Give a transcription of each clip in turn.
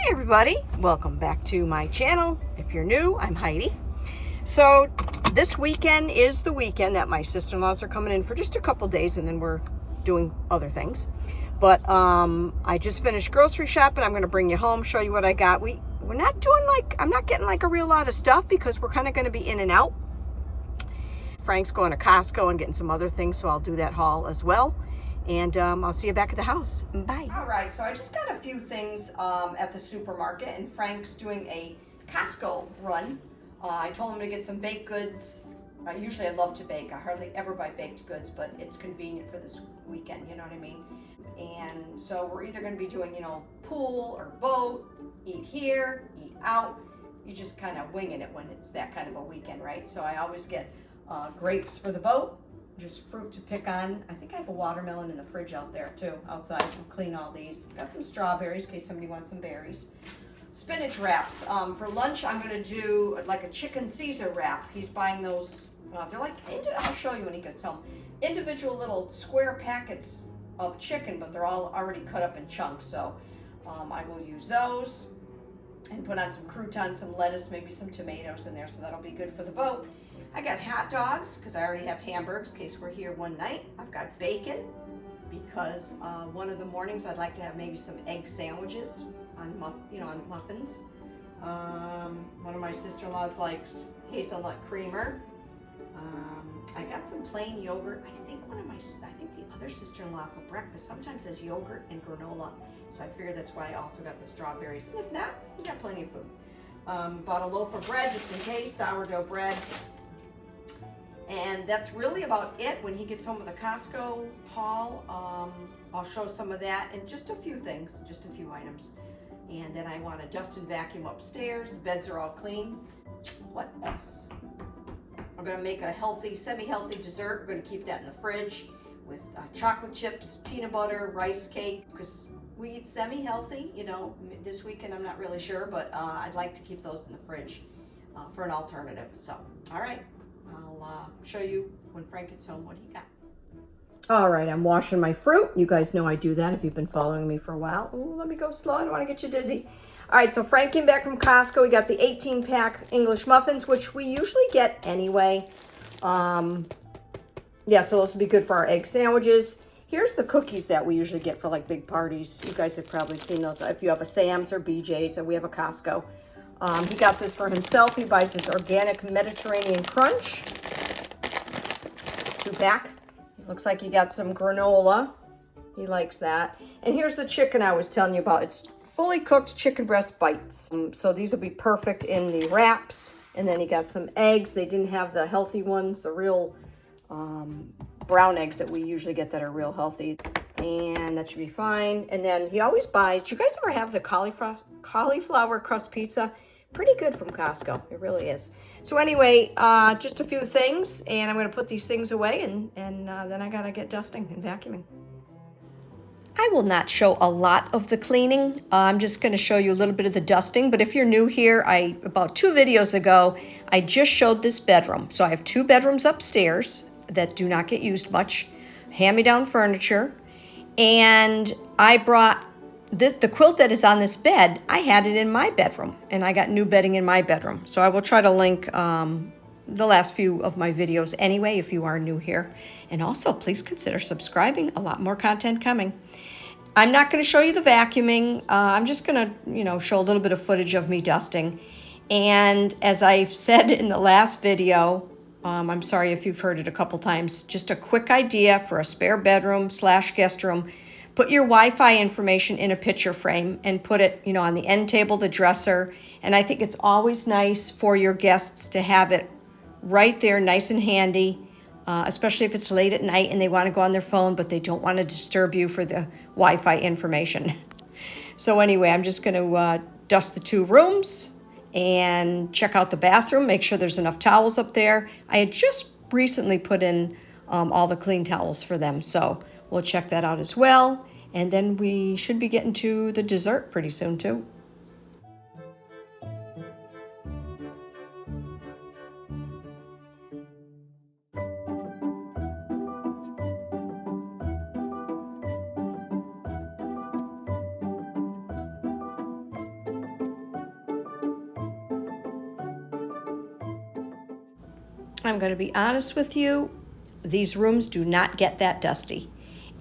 everybody, welcome back to my channel. If you're new, I'm Heidi. So this weekend is the weekend that my sister-in-laws are coming in for just a couple days, and then we're doing other things. But I just finished grocery shopping. I'm going to bring you home, show you what I got. We're not doing I'm not getting a real lot of stuff because we're kind of going to be in and out. Frank's going to Costco and getting some other things, so I'll do that haul as well. And I'll see you back at the house. Bye. All right, so I just got a few things at the supermarket, and Frank's doing a Costco run. I told him to get some baked goods. Usually I love to bake. I hardly ever buy baked goods, but it's convenient for this weekend, you know what I mean? And so we're either going to be doing, pool or boat, eat here, eat out. You just kind of winging it when it's that kind of a weekend, right? So I always get grapes for the boat. Just fruit to pick on. I think I have a watermelon in the fridge out there too, outside. We'll clean all these. Got some strawberries in case somebody wants some berries. Spinach wraps. For lunch, I'm gonna do like a chicken Caesar wrap. He's buying those, they're I'll show you when he gets home. Individual little square packets of chicken, but they're all already cut up in chunks. So I will use those and put on some croutons, some lettuce, maybe some tomatoes in there. So that'll be good for the boat. I got hot dogs because I already have hamburgers in case we're here one night. I've got bacon because one of the mornings I'd like to have maybe some egg sandwiches on muffins. One of my sister-in-laws likes hazelnut creamer. I got some plain yogurt. I think the other sister-in-law for breakfast sometimes has yogurt and granola. So I figured that's why I also got the strawberries. And if not, we got plenty of food. Bought a loaf of bread just in case, sourdough bread. And that's really about it. When he gets home with the Costco haul, I'll show some of that and just a few things, just a few items. And then I want to dust and vacuum upstairs. The beds are all clean. What else? I'm going to make a healthy, semi-healthy dessert. We're going to keep that in the fridge with chocolate chips, peanut butter, rice cake, because we eat semi-healthy. This weekend I'm not really sure, but I'd like to keep those in the fridge for an alternative. So, all right. I'll show you when Frank gets home what he got. All right, I'm washing my fruit. You guys know I do that if you've been following me for a while. Ooh, let me go slow. I don't want to get you dizzy. All right, so Frank came back from Costco. We got the 18-pack English muffins, which we usually get anyway. So those will be good for our egg sandwiches. Here's the cookies that we usually get for big parties. You guys have probably seen those if you have a Sam's or BJ's, and we have a Costco. He got this for himself. He buys this organic Mediterranean crunch. 2-pack. Looks like he got some granola. He likes that. And here's the chicken I was telling you about. It's fully cooked chicken breast bites. So these will be perfect in the wraps. And then he got some eggs. They didn't have the healthy ones, the real brown eggs that we usually get that are real healthy. And that should be fine. And then he always buys, do you guys ever have the cauliflower crust pizza? Pretty good from Costco. It really is. So anyway, just a few things, and I'm going to put these things away, and then I got to get dusting and vacuuming. I will not show a lot of the cleaning. I'm just going to show you a little bit of the dusting. But if you're new here, about 2 videos ago, I just showed this bedroom. So I have 2 bedrooms upstairs that do not get used much, hand-me-down furniture, and I brought the quilt that is on this bed. I had it in my bedroom, and I got new bedding in my bedroom. So I will try to link the last few of my videos anyway if you are new here. And also, please consider subscribing. A lot more content coming. I'm not going to show you the vacuuming. I'm just going to, show a little bit of footage of me dusting. And as I've said in the last video, I'm sorry if you've heard it a couple times, just a quick idea for a spare bedroom / guest room. Put your Wi-Fi information in a picture frame and put it, on the end table, the dresser. And I think it's always nice for your guests to have it right there, nice and handy, especially if it's late at night and they want to go on their phone, but they don't want to disturb you for the Wi-Fi information. So anyway, I'm just going to dust the 2 rooms and check out the bathroom, make sure there's enough towels up there. I had just recently put in all the clean towels for them, so we'll check that out as well. And then we should be getting to the dessert pretty soon too. I'm going to be honest with you, these rooms do not get that dusty.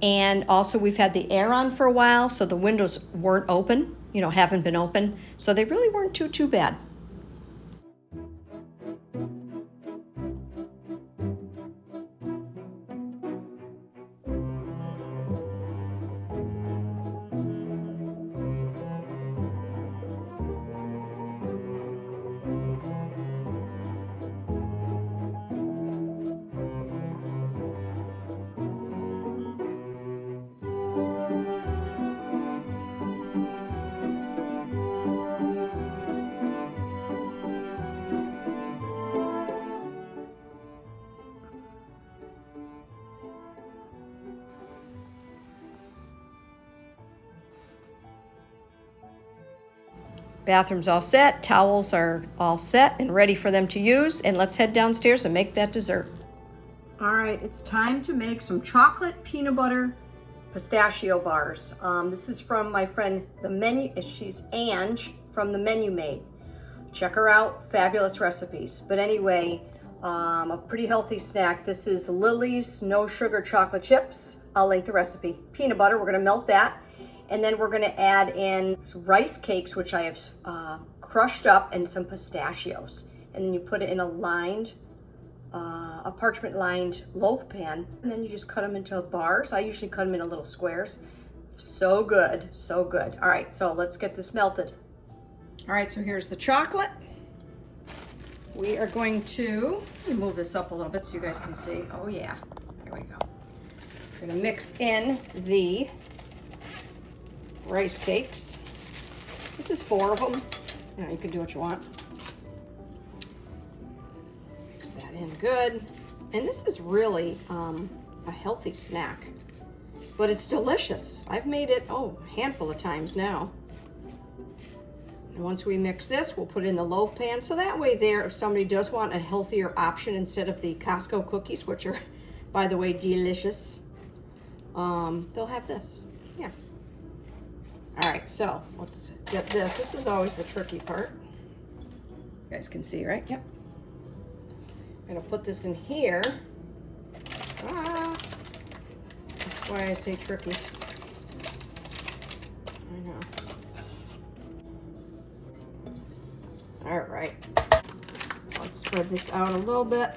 And also we've had the air on for a while, so the windows weren't open, haven't been open. So they really weren't too bad. Bathroom's all set, towels are all set and ready for them to use, and let's head downstairs and make that dessert. All right, it's time to make some chocolate peanut butter pistachio bars. This is from my friend, she's Ange from the Menu Maid. Check her out, fabulous recipes. But anyway, a pretty healthy snack. This is Lily's no sugar chocolate chips. I'll link the recipe. Peanut butter, we're gonna melt that. And then we're gonna add in rice cakes, which I have crushed up, and some pistachios. And then you put it in a parchment lined loaf pan, and then you just cut them into bars. I usually cut them into little squares. So good, so good. All right, so let's get this melted. All right, so here's the chocolate. We are going to, let me move this up a little bit so you guys can see. Oh yeah, there we go. We're gonna mix in the rice cakes. This is 4 of them. You can do what you want. Mix that in good. And this is really a healthy snack, but it's delicious. I've made it, a handful of times now. And once we mix this, we'll put it in the loaf pan. So that way there, if somebody does want a healthier option instead of the Costco cookies, which are, by the way, delicious, they'll have this. Yeah. All right, so let's get this. This is always the tricky part. You guys can see, right? Yep. I'm gonna put this in here. That's why I say tricky. I know. All right. Let's spread this out a little bit.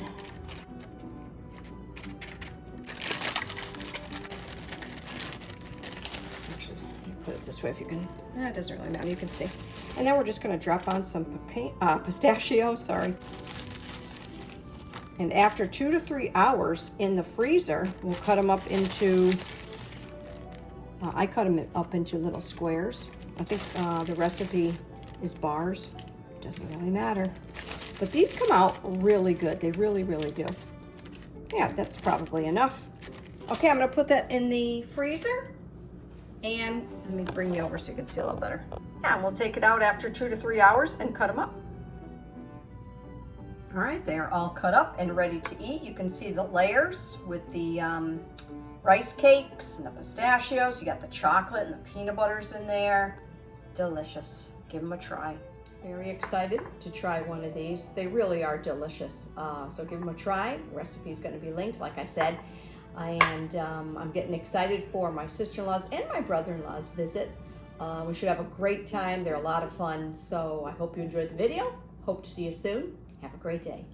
Put it this way if you can. It doesn't really matter, you can see. And then we're just going to drop on some pistachios, And after 2 to 3 hours in the freezer, we'll cut them up into, I cut them up into little squares. I think the recipe is bars. Doesn't really matter. But these come out really good. They really, really do. Yeah, that's probably enough. Okay, I'm going to put that in the freezer. And let me bring you over so you can see a little better. Yeah, and we'll take it out after 2 to 3 hours and cut them up. All right, they are all cut up and ready to eat. You can see the layers with the rice cakes and the pistachios. You got the chocolate and the peanut butters in there. Delicious. Give them a try. Very excited to try one of these. They really are delicious. So give them a try. The recipe is going to be linked, like I said. And I'm getting excited for my sister-in-law's and my brother-in-law's visit. We should have a great time. They're a lot of fun. So I hope you enjoyed the video. Hope to see you soon. Have a great day.